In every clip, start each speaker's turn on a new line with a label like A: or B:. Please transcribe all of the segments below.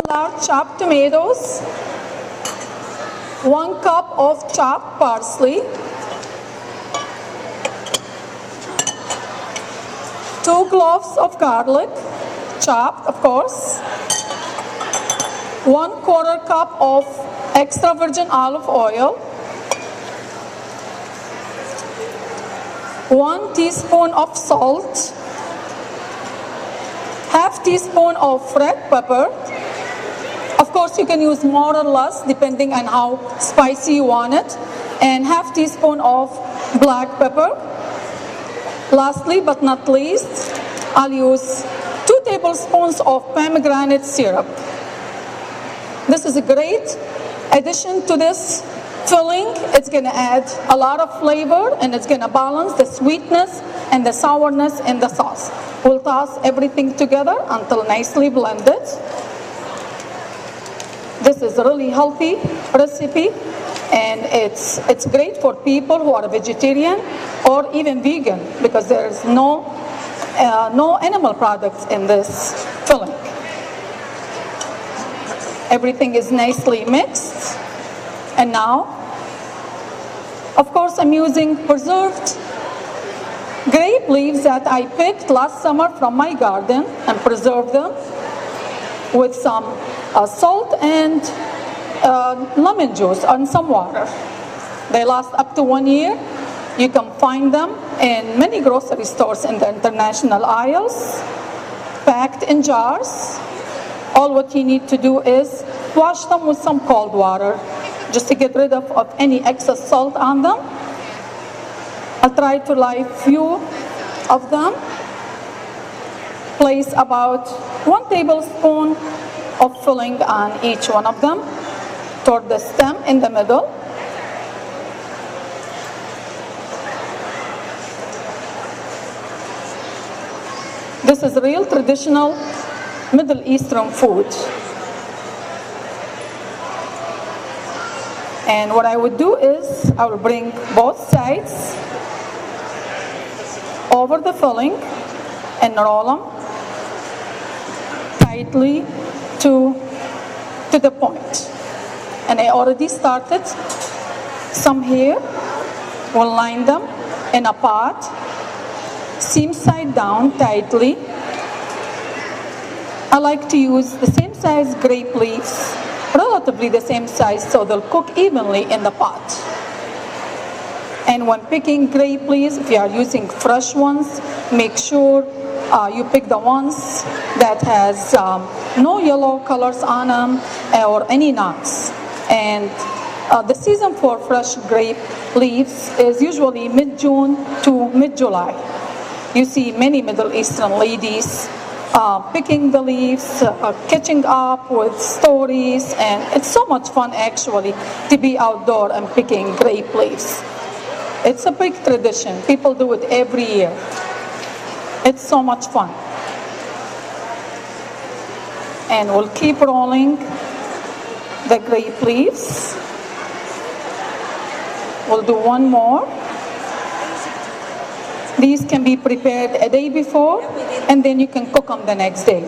A: large chopped tomatoes, 1 cup of chopped parsley, 2 cloves of garlic, chopped of course, 1/4 cup of extra virgin olive oil, 1 teaspoon of salt, half teaspoon of red pepper. Of course, you can use more or less depending on how spicy you want it, and half teaspoon of black pepper. Lastly but not least, I'll use 2 tablespoons of pomegranate syrup. This is a great addition to this filling. It's going to add a lot of flavor, and it's going to balance the sweetness and the sourness in the sauce. We'll toss everything together until nicely blended. This is a really healthy recipe, and it's great for people who are vegetarian or even vegan, because there's no animal products in this filling. Everything is nicely mixed, and now, of course, I'm using preserved grape leaves that I picked last summer from my garden and preserved them with some salt and lemon juice and some water. They last up to 1 year. You can find them in many grocery stores in the international aisles, packed in jars. All what you need to do is wash them with some cold water just to get rid of any excess salt on them. I'll try to light few of them. Place about 1 tablespoon of filling on each one of them toward the stem in the middle. This is real traditional Middle Eastern food. And what I would do is I will bring both sides over the filling and roll them tightly to the point. And I already started some here. We'll line them in a pot, seam side down tightly. I like to use the same size grape leaves, relatively the same size, so they'll cook evenly in the pot. And when picking grape leaves, if you are using fresh ones, make sure you pick the ones that has no yellow colors on them or any nuts. And the season for fresh grape leaves is usually mid-June to mid-July. You see many Middle Eastern ladies picking the leaves, catching up with stories, and it's so much fun actually to be outdoor and picking grape leaves. It's a big tradition. People do it every year. It's so much fun. And we'll keep rolling the grape leaves. We'll do one more. These can be prepared a day before, and then you can cook them the next day.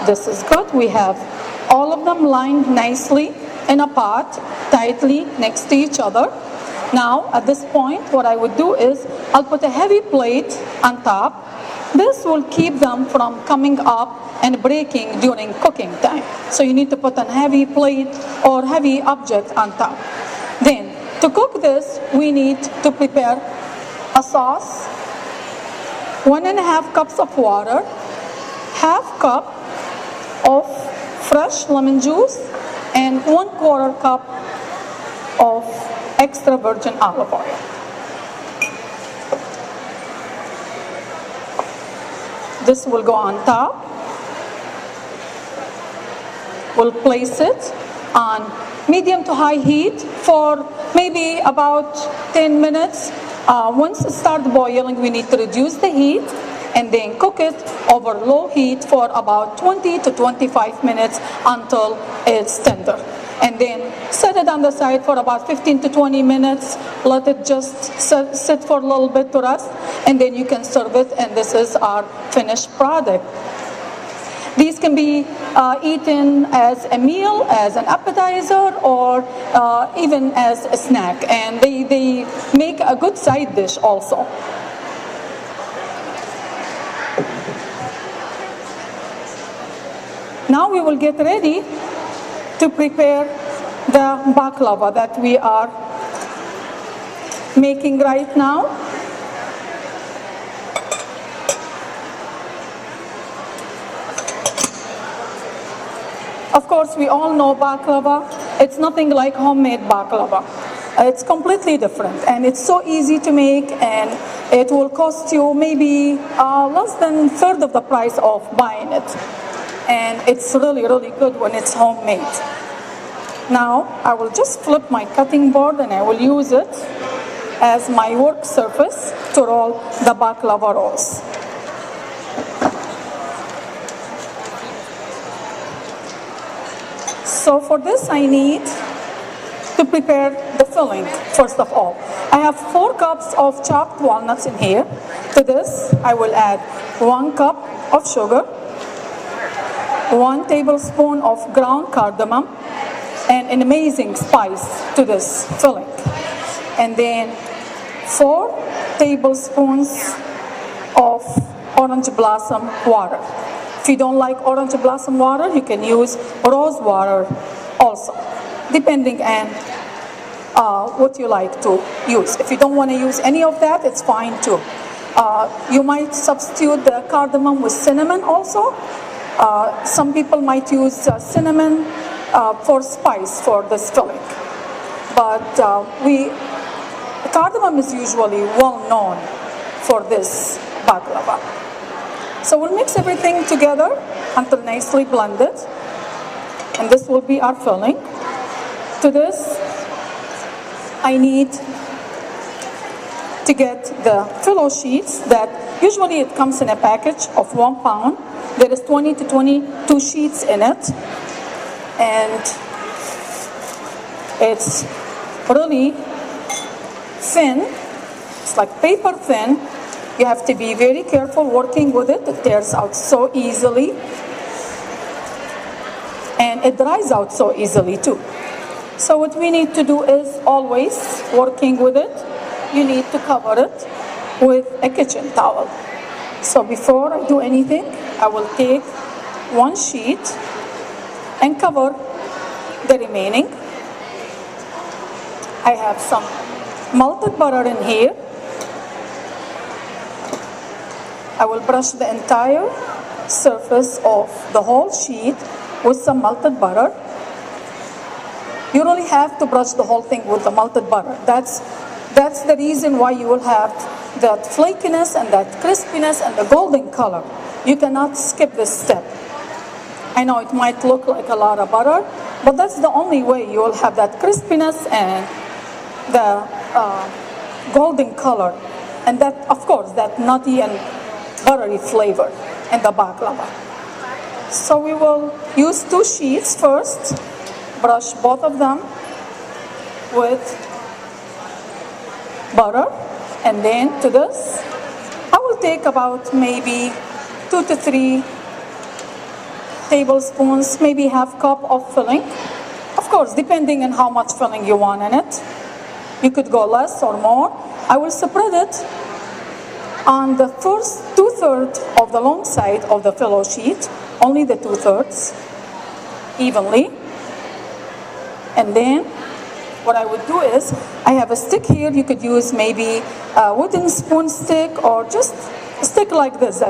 A: This is good. We have all of them lined nicely in a pot, tightly next to each other. Now, at this point, what I would do is I'll put a heavy plate on top. This will keep them from coming up and breaking during cooking time. So you need to put a heavy plate or heavy object on top. Then, to cook this, we need to prepare a sauce, 1.5 cups of water, 1/2 cup of fresh lemon juice, and 1/4 cup of extra virgin olive oil. This will go on top. We'll place it on medium to high heat for maybe about 10 minutes. Once it starts boiling, we need to reduce the heat and then cook it over low heat for about 20 to 25 minutes until it's tender. And then set it on the side for about 15 to 20 minutes. Let it just sit for a little bit to rest, and then you can serve it, and this is our finished product. These can be eaten as a meal, as an appetizer, or even as a snack. And they make a good side dish also. Now we will get ready to prepare the baklava that we are making right now. Of course, we all know baklava. It's nothing like homemade baklava. It's completely different, and it's so easy to make, and it will cost you maybe less than a third of the price of buying it. And it's really, really good when it's homemade. Now, I will just flip my cutting board, and I will use it as my work surface to roll the baklava rolls. So for this, I need to prepare the filling, first of all. I have 4 cups of chopped walnuts in here. To this, I will add 1 cup of sugar, 1 tablespoon of ground cardamom, and an amazing spice to this filling. And then 4 tablespoons of orange blossom water. If you don't like orange blossom water, you can use rose water also, depending on what you like to use. If you don't want to use any of that, it's fine too. You might substitute the cardamom with cinnamon also. Some people might use cinnamon for spice for this filling. But cardamom is usually well known for this baklava. So we'll mix everything together until nicely blended. And this will be our filling. To this, I need to get the fillo sheets that usually it comes in a package of 1 pound. There is 20 to 22 sheets in it. And it's really thin. It's like paper thin. You have to be very careful working with it. It tears out so easily. And it dries out so easily too. So what we need to do is always working with it, you need to cover it with a kitchen towel. So before I do anything, I will take 1 sheet and cover the remaining. I have some melted butter in here. I will brush the entire surface of the whole sheet with some melted butter. You really have to brush the whole thing with the melted butter. That's the reason why you will have that flakiness and that crispiness and the golden color. You cannot skip this step. I know it might look like a lot of butter, but that's the only way you will have that crispiness and the golden color. And that, of course, that nutty and buttery flavor in the baklava. So we will use 2 sheets first, brush both of them with butter, and then to this, I will take about maybe 2 to 3 tablespoons, maybe half cup of filling. Of course, depending on how much filling you want in it. You could go less or more. I will spread it on the first 2/3 of the long side of the fillo sheet, only the 2/3, evenly. And then what I would do is, I have a stick here. You could use maybe a wooden spoon stick or just a stick like this.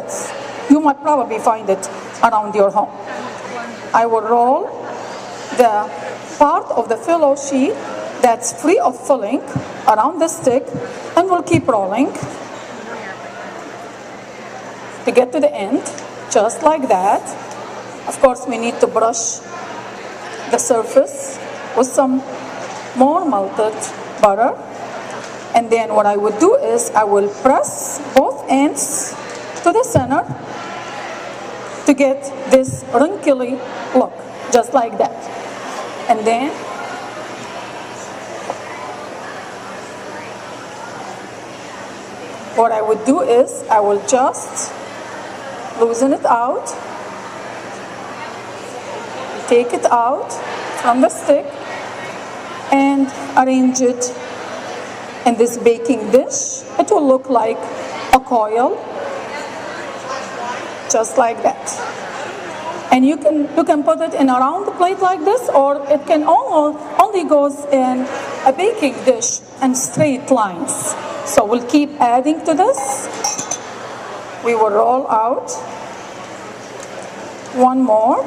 A: You might probably find it around your home. I will roll the part of the fillo sheet that's free of filling around the stick, and we'll keep rolling to get to the end, just like that. Of course, we need to brush the surface with some more melted butter. And then what I would do is I will press both ends to the center to get this wrinkly look, just like that. And then what I would do is I will just loosen it out, take it out from the stick, and arrange it in this baking dish. It will look like a coil, just like that. And you can put it in a round plate like this, or it can only goes in a baking dish in straight lines. So we'll keep adding to this. We will roll out one more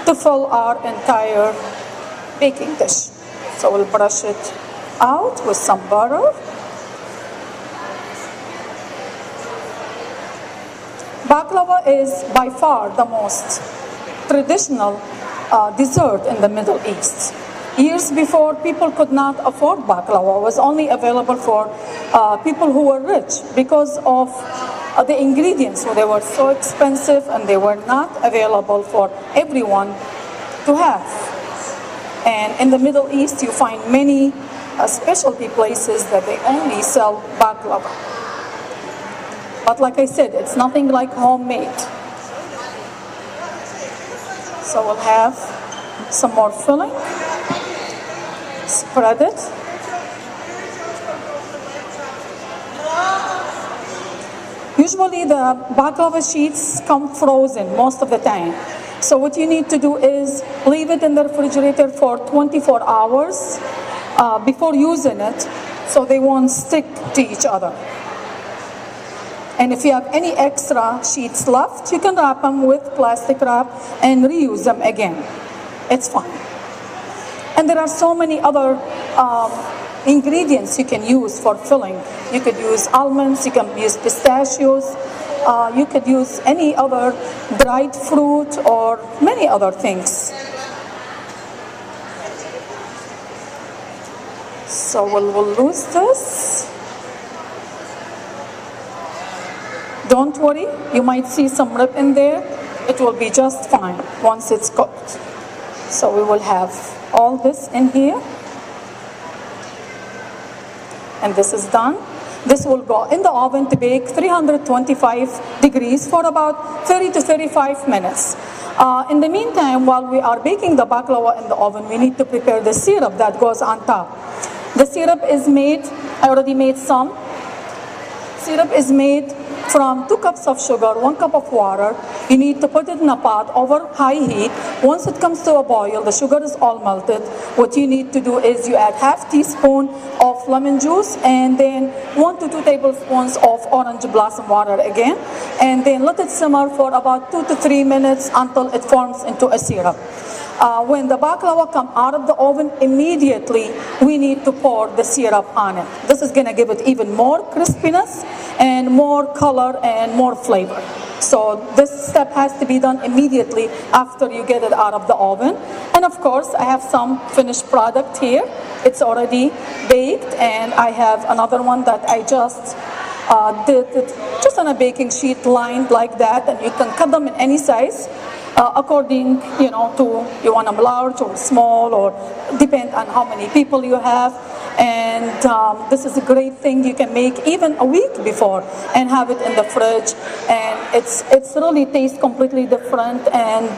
A: to fill our entire baking dish. So we'll brush it out with some butter. Baklava is by far the most traditional dessert in the Middle East. Years before, people could not afford baklava. It was only available for people who were rich because of the ingredients. They were so expensive and they were not available for everyone to have. And in the Middle East, you find many specialty places that they only sell baklava. But like I said, it's nothing like homemade. So we'll have some more filling. Spread it. Usually the baklava sheets come frozen most of the time. So what you need to do is leave it in the refrigerator for 24 hours before using it, so they won't stick to each other. And if you have any extra sheets left, you can wrap them with plastic wrap and reuse them again. It's fine. And there are so many other ingredients you can use for filling. You could use almonds, you can use pistachios, you could use any other dried fruit or many other things. So we'll lose this. Don't worry, you might see some rip in there. It will be just fine once it's cooked. So we will have all this in here. And this is done. This will go in the oven to bake 325 degrees for about 30 to 35 minutes. In the meantime, while we are baking the baklava in the oven, we need to prepare the syrup that goes on top. The syrup is made, I already made some. Syrup is made from 2 cups of sugar, 1 cup of water. You need to put it in a pot over high heat. Once it comes to a boil, the sugar is all melted. What you need to do is you add half teaspoon of lemon juice and then 1 to 2 tablespoons of orange blossom water again. And then let it simmer for about 2 to 3 minutes until it forms into a syrup. When the baklava come out of the oven, immediately we need to pour the syrup on it. This is going to give it even more crispiness and more color and more flavor. So this step has to be done immediately after you get it out of the oven. And of course, I have some finished product here. It's already baked, and I have another one that I just did it just on a baking sheet lined like that, and you can cut them in any size. According, to you want them large or small, or depend on how many people you have. And this is a great thing you can make even a week before and have it in the fridge. And it's really tastes completely different, and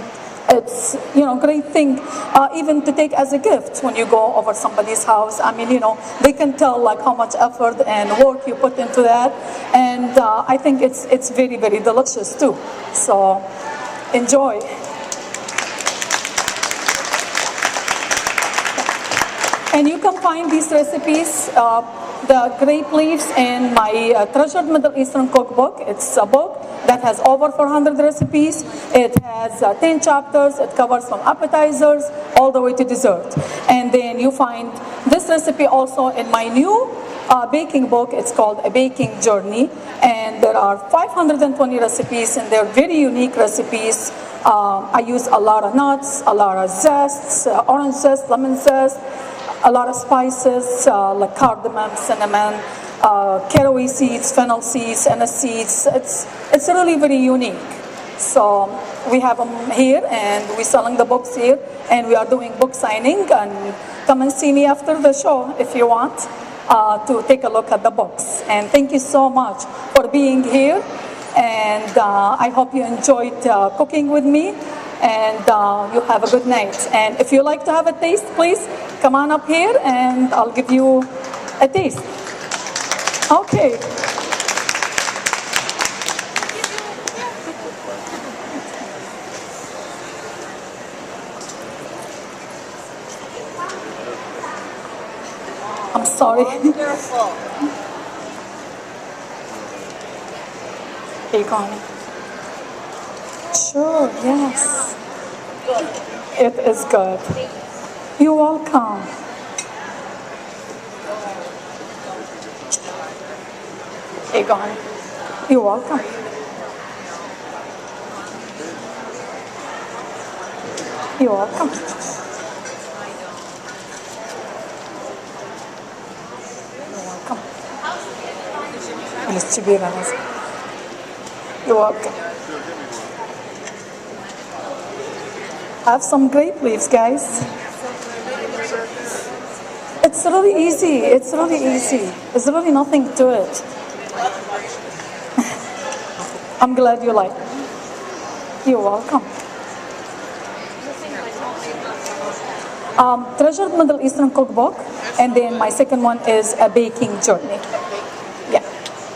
A: it's great thing even to take as a gift when you go over somebody's house. I mean, they can tell like how much effort and work you put into that, and I think it's very, very delicious too. So enjoy. And you can find these recipes, the grape leaves, in my Treasured Middle Eastern Cookbook. It's a book that has over 400 recipes. It has 10 chapters. It covers from appetizers all the way to dessert. And then you find this recipe also in my new baking book. It's called A Baking Journey. And there are 520 recipes, and they're very unique recipes. I use a lot of nuts, a lot of zests, orange zest, lemon zest, a lot of spices like cardamom, cinnamon, caraway seeds, fennel seeds, anise seeds. It's really very unique. So we have them here, and we're selling the books here, and we are doing book signing. And come and see me after the show if you want to take a look at the books. And thank you so much for being here. And I hope you enjoyed cooking with me. And you have a good night. And if you like to have a taste, please come on up here, and I'll give you a taste. Okay. I'm sorry.
B: Wonderful.
A: Bacon. Sure, yes.
B: Good.
A: It is good. You're welcome. Egon, you're welcome. You're welcome. You're welcome. Let's be honest. You're welcome. Have some grape leaves, guys. It's really easy. It's really easy. There's really nothing to it. I'm glad you like it. You're welcome. Treasured Middle Eastern Cookbook, and then my second one is a baking journey. Yeah,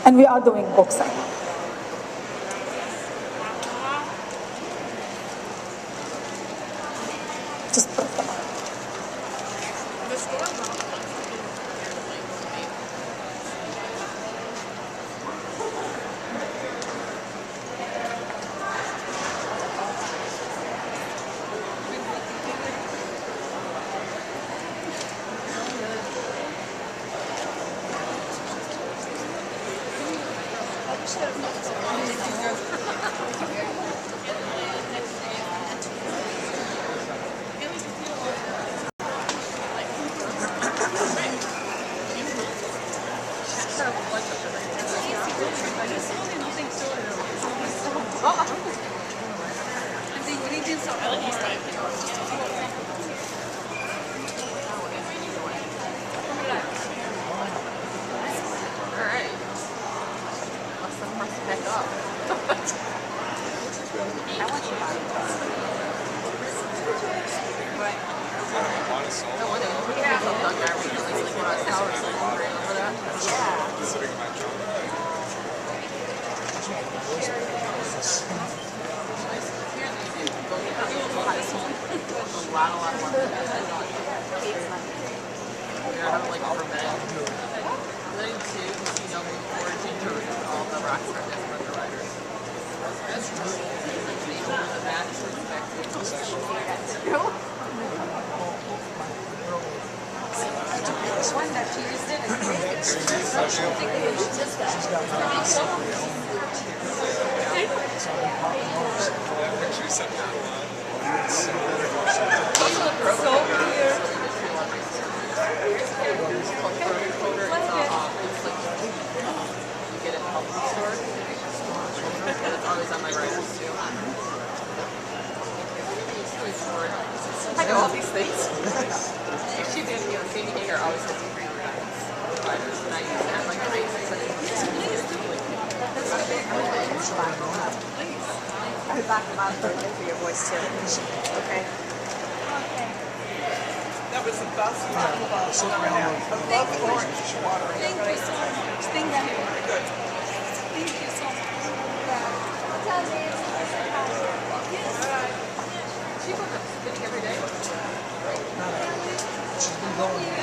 A: and we are doing book signing. Just put them on.
C: She's been going